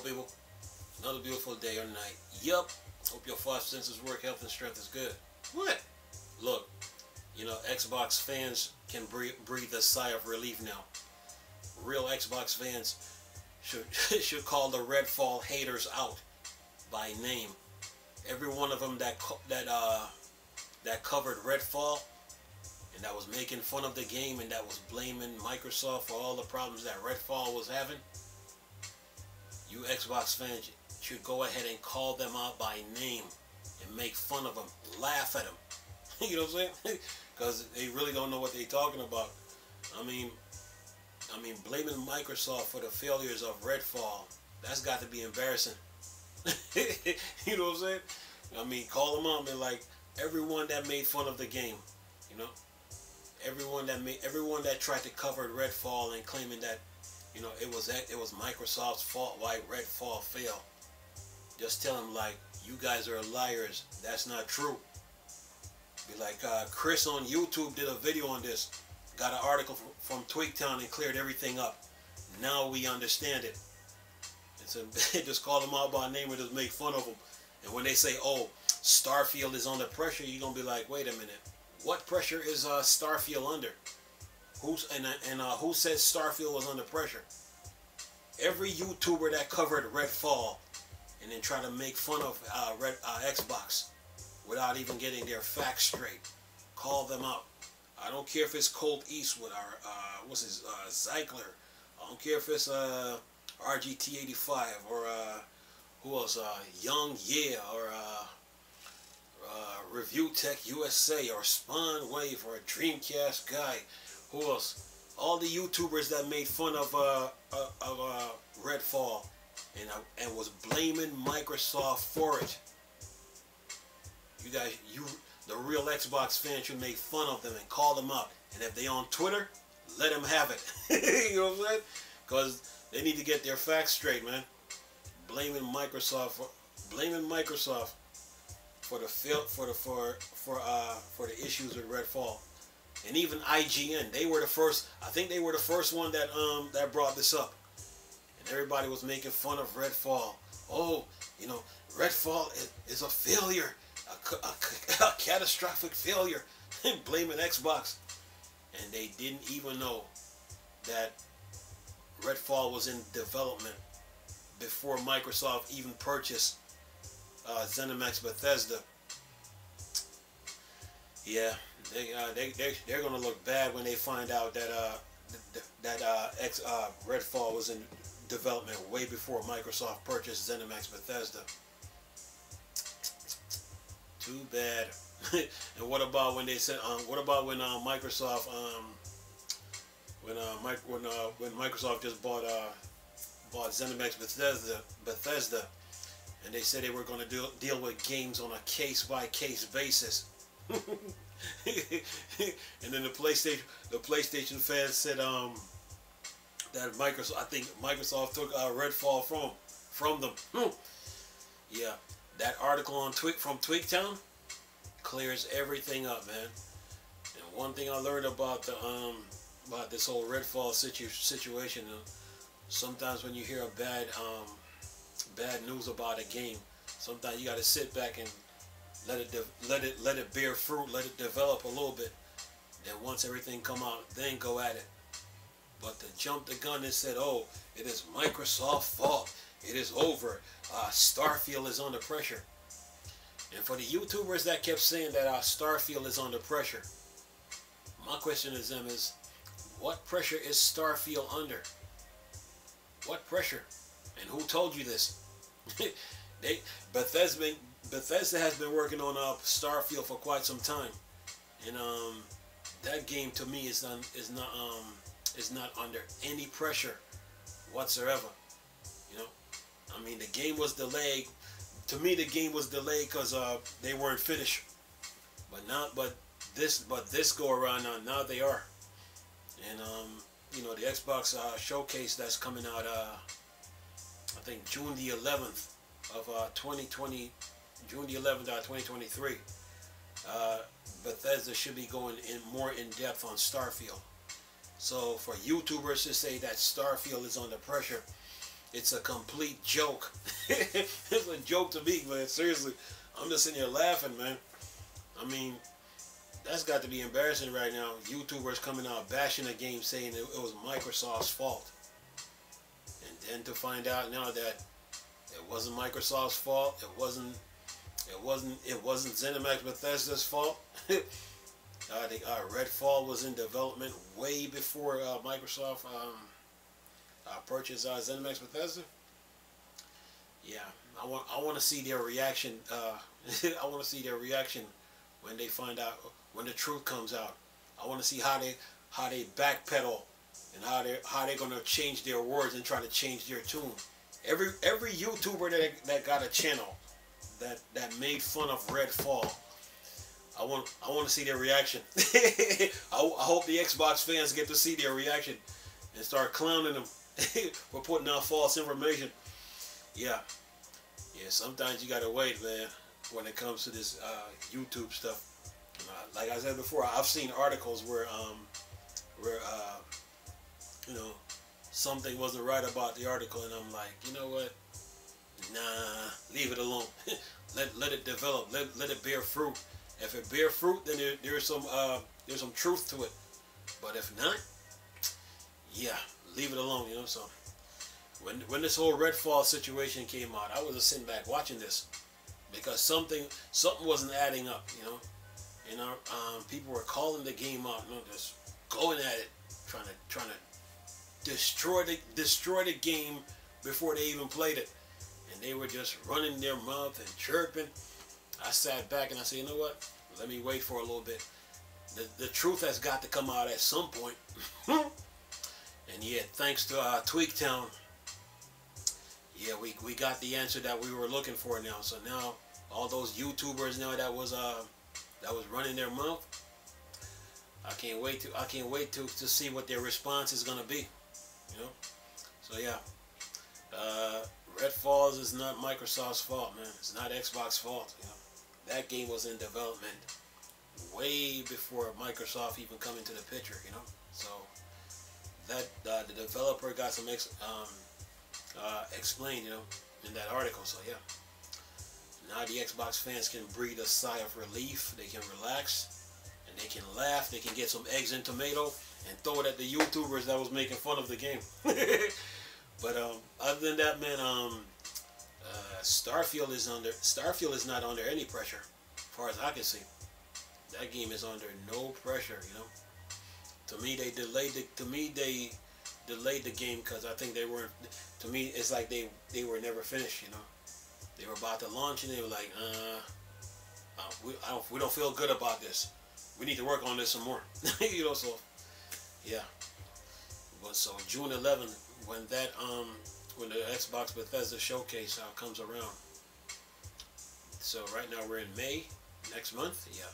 people? Another beautiful day or night. Yup. Hope your five senses work, health and strength is good. What? Look, you know, Xbox fans can breathe a sigh of relief now. Real Xbox fans should call the Redfall haters out by name. Every one of them that covered Redfall and that was making fun of the game and that was blaming Microsoft for all the problems that Redfall was having, you Xbox fans should go ahead and call them out by name and make fun of them, laugh at them. You know what I'm saying? Because they really don't know what they're talking about. I mean, blaming Microsoft for the failures of Redfall, that's got to be embarrassing. You know what I'm saying? I mean, call them out and like, everyone that made fun of the game, you know, everyone that tried to cover Redfall and claiming that, you know, it was Microsoft's fault why Redfall failed. Just tell them, like, you guys are liars. That's not true. Be like, Chris on YouTube did a video on this. Got an article from Twigtown and cleared everything up. Now we understand it. And so just call them out by name and just make fun of them. And when they say, oh, Starfield is under pressure, you're going to be like, wait a minute. What pressure is Starfield under? Who said Starfield was under pressure? Every YouTuber that covered Redfall and then try to make fun of Xbox without even getting their facts straight, call them out. I don't care if it's Colt Eastwood or Zeigler. I don't care if it's RGT85 or who else? Young Yeah or Review Tech USA or Spawn Wave or Dreamcast Guy. Who else? All the YouTubers that made fun of Redfall and was blaming Microsoft for it. You guys, the real Xbox fans should make fun of them and call them out. And if they on Twitter, let them have it. You know what I'm saying? Because they need to get their facts straight, man. Blaming Microsoft for the issues with Redfall. And even IGN, they were the first. I think they were the first one that brought this up. And everybody was making fun of Redfall. Oh, you know, Redfall is a failure, a catastrophic failure, and blaming Xbox. And they didn't even know that Redfall was in development before Microsoft even purchased ZeniMax Bethesda. Yeah, they're gonna look bad when they find out that Redfall was in development way before Microsoft purchased ZeniMax Bethesda. Too bad. And what about when they said? What about when Microsoft when Microsoft just bought ZeniMax Bethesda, and they said they were going to deal with games on a case-by-case basis. And then the PlayStation fans said that Microsoft took Redfall from them. Yeah, that article from Twigtown clears everything up, man. And one thing I learned about this whole Redfall situation, sometimes when you hear a bad news about a game, sometimes you got to sit back and let it bear fruit, let it develop a little bit. Then once everything come out, then go at it. But to jump the gun and said, oh, it is Microsoft's fault, it is over, Starfield is under pressure. And for the YouTubers that kept saying that Starfield is under pressure, my question to them is, what pressure is Starfield under? What pressure? And who told you this? Bethesda has been working on Starfield for quite some time, and that game to me is not under any pressure whatsoever. You know, I mean, the game was delayed. To me, the game was delayed because they weren't finished. But this go around now they are. And you know, the Xbox showcase that's coming out, I think June the 11th of 2020, June the 11th of 2023. Bethesda should be going more in depth on Starfield. So for YouTubers to say that Starfield is under pressure, it's a complete joke. It's a joke to me, man. Seriously, I'm just sitting here laughing, man. I mean, that's got to be embarrassing right now. YouTubers coming out bashing the game, saying it was Microsoft's fault, and then to find out now that it wasn't Microsoft's fault. It wasn't ZeniMax Bethesda's fault. I think Redfall was in development way before Microsoft purchased ZeniMax Bethesda. Yeah, I want to see their reaction. I want to see their reaction when they find out, when the truth comes out. I want to see how they backpedal and how they're gonna change their words and try to change their tune. Every YouTuber that got a channel that made fun of Redfall, I want to see their reaction. I hope the Xbox fans get to see their reaction and start clowning them for putting out false information. Yeah. Sometimes you gotta wait, man, when it comes to this YouTube stuff. Like I said before, I've seen articles where you know, something wasn't right about the article, and I'm like, you know what? Nah, leave it alone. let it develop. Let it bear fruit. If it bear fruit, then there's some truth to it. But if not, yeah, leave it alone. You know. So when this whole Redfall situation came out, I was just sitting back watching this because something wasn't adding up. You know, people were calling the game out, just going at it, trying to destroy the game before they even played it. And they were just running their mouth and chirping. I sat back and I said, you know what? Let me wait for a little bit. The truth has got to come out at some point. And yeah, thanks to Tweaktown, yeah, we got the answer that we were looking for now. So now all those YouTubers now that was running their mouth, I can't wait to see what their response is gonna be. You know? So yeah. Redfall is not Microsoft's fault, man. It's not Xbox's fault. You know, that game was in development way before Microsoft even come into the picture. You know, so that the developer got some explained, you know, in that article. So yeah, now the Xbox fans can breathe a sigh of relief. They can relax and they can laugh. They can get some eggs and tomato and throw it at the YouTubers that was making fun of the game. But other than that, man, Starfield is not under any pressure, as far as I can see. That game is under no pressure, you know. To me, they delayed the game because I think they weren't. To me, it's like they were never finished, you know. They were about to launch and they were like, we don't feel good about this. We need to work on this some more, you know. So yeah. But so June 11th. When the Xbox Bethesda showcase comes around. So right now we're in May, next month, yeah,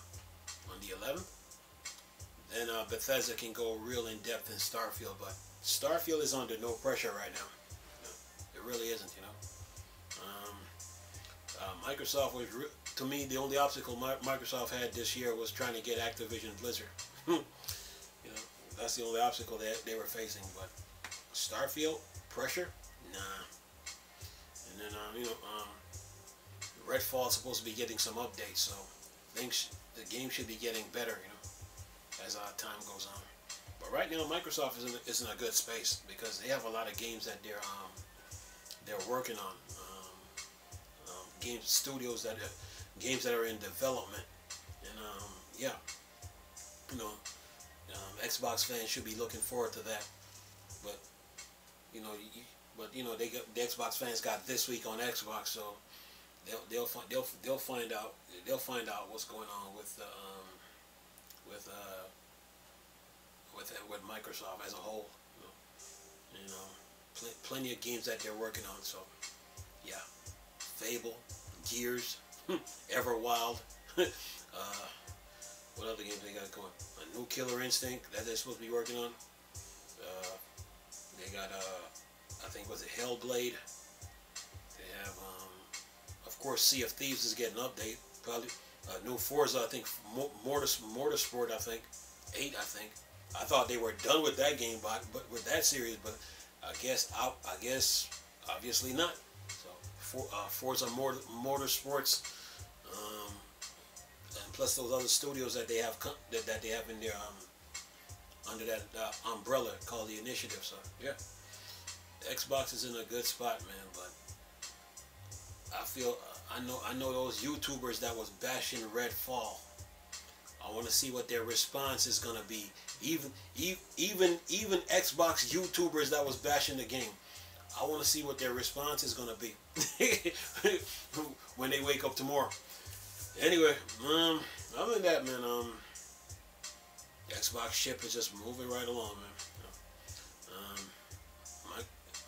on the 11th. Then Bethesda can go real in depth in Starfield, but Starfield is under no pressure right now. No, it really isn't, you know. Microsoft was, to me, the only obstacle Microsoft had this year was trying to get Activision Blizzard. You know, that's the only obstacle they were facing, but Starfield pressure, nah. And then you know, Redfall is supposed to be getting some updates, so the game should be getting better, you know, as time goes on. But right now, Microsoft is in a good space because they have a lot of games that they're working on, games that are in development, and yeah, you know, Xbox fans should be looking forward to that. But you know, the Xbox fans got this week on Xbox, so they'll find out what's going on with Microsoft as a whole. You know, plenty of games that they're working on. So yeah, Fable, Gears, Everwild. What other games they got going? A new Killer Instinct that they're supposed to be working on. They got I think was it Hellblade. They have of course Sea of Thieves is getting an update. Probably new Forza, I think Motorsport, I think 8, I think. I thought they were done with that game, but with that series, but I guess Obviously not. So Forza Motorsports, um, and plus those other studios that they have that they have in their under that umbrella called the Initiative. So yeah, Xbox is in a good spot, man. But I feel I know those YouTubers that was bashing Redfall. I want to see what their response is gonna be. Even Xbox YouTubers that was bashing the game. I want to see what their response is gonna be when they wake up tomorrow. Anyway, other than that, man, Xbox ship is just moving right along, man.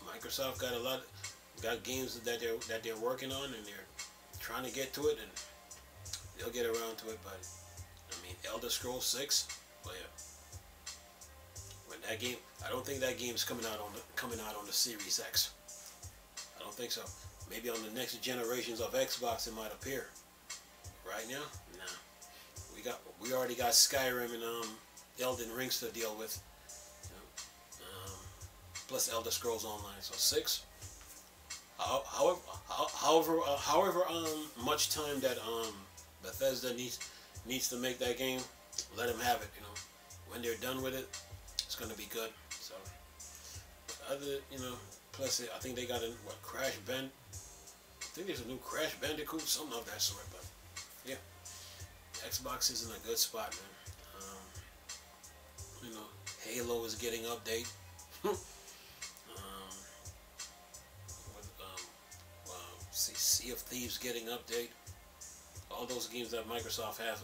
Microsoft got games that they're working on, and they're trying to get to it, and they'll get around to it. But I mean, Elder Scrolls 6, but yeah, when that game, I don't think that game's coming out on the Series X. I don't think so. Maybe on the next generations of Xbox it might appear. Right now, nah. We already got Skyrim and Elden Rings to deal with. You know, plus Elder Scrolls Online. So 6. However much time that Bethesda needs to make that game, let them have it. You know, when they're done with it, it's gonna be good. So, plus I think they got a Crash Band. I think there's a new Crash Bandicoot, something of that sort. But yeah, Xbox is in a good spot, man. Halo is getting update. Sea of Thieves getting update. All those games that Microsoft have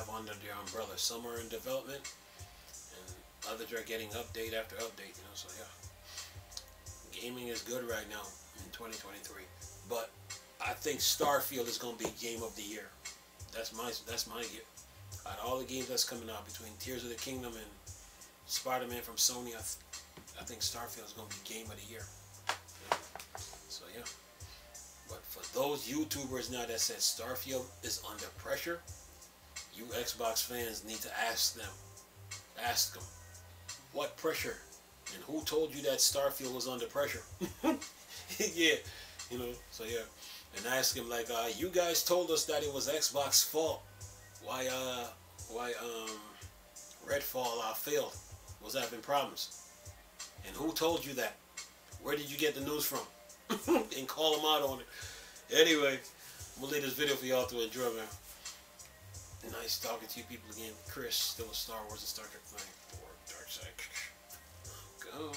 under their umbrella. Some are in development, and others are getting update after update. So yeah, gaming is good right now in 2023. But I think Starfield is going to be Game of the Year. That's my year. Out of all the games that's coming out between Tears of the Kingdom and Spider-Man from Sony, I think Starfield is going to be Game of the Year. So yeah. But for those YouTubers now that said Starfield is under pressure, you Xbox fans need to ask them, what pressure, and who told you that Starfield was under pressure? Yeah, so yeah, and ask him like, you guys told us that it was Xbox's fault. Why Redfall failed, was having problems, and who told you that? Where did you get the news from? And call them out on it. Anyway, I'm gonna leave this video for y'all to enjoy, man. Nice talking to you people again. Chris, still a Star Wars and Star Trek fan. Dark side. Go.